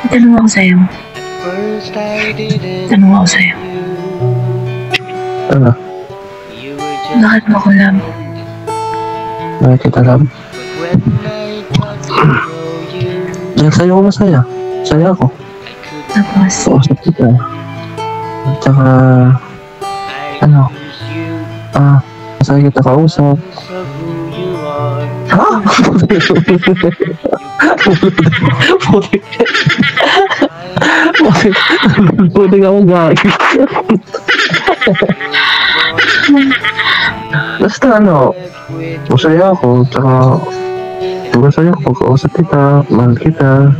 Tanong ako sa'yo. Tanong ako sa'yo. Ano? Bakit mo ako love? Bakit kita love? Dahil sa'yo ako masaya. Saya ako. Tapos, Kausap kita. At saka, ano? Masaya kita kausap. Ha? Puti ka mo gagawin. Basta ano, masaya ako, tsaka masaya ako pagkausap kita, mahal kita.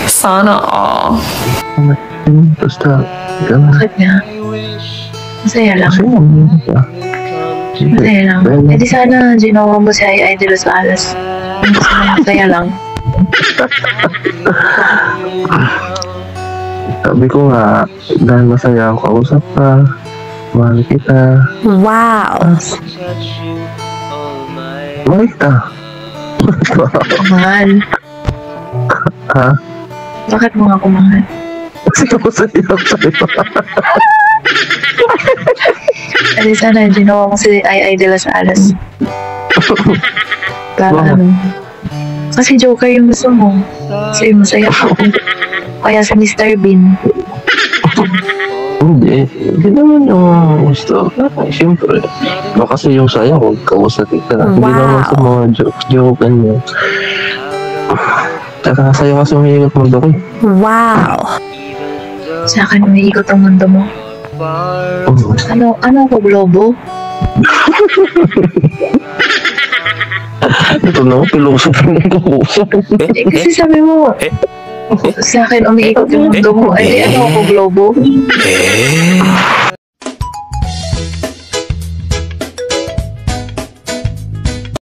Sana all. Basta, gano'n. bakit nga? Masaya lang. Masaya naman kita. Masaya lang. Eh di sana, ginawa mo si Ay de los Alas. Masaya lang. Sabi ko nga, dahil masaya ako kausap ka, mahal kita. Wow. Mahal kita. Mahal. Ha? Bakit mo nga kumahal? Kasi masaya ako sa'yo. Eh di sana, ginawa mo si Ay de los Alas. Para Bakit? ano? Kasi Joker yung gusto mo. Kasi masaya ako. Kaya si Mr. Bean. Hindi. Hindi naman yung gusto. Siyempre. Baka kasi yung saya, huwag kausap kita. Hindi naman sa mga joke ganyan. Tsaka sa'yo kasi umiikot mundo ko. Wow. Sa akin, umiikot ang mundo mo. Ano ako, globo? Ito na, pilosof na yung kausap. Eh, kasi sabi mo, sa akin, umiikot yung mundo mo. Eh, ano ako, globo?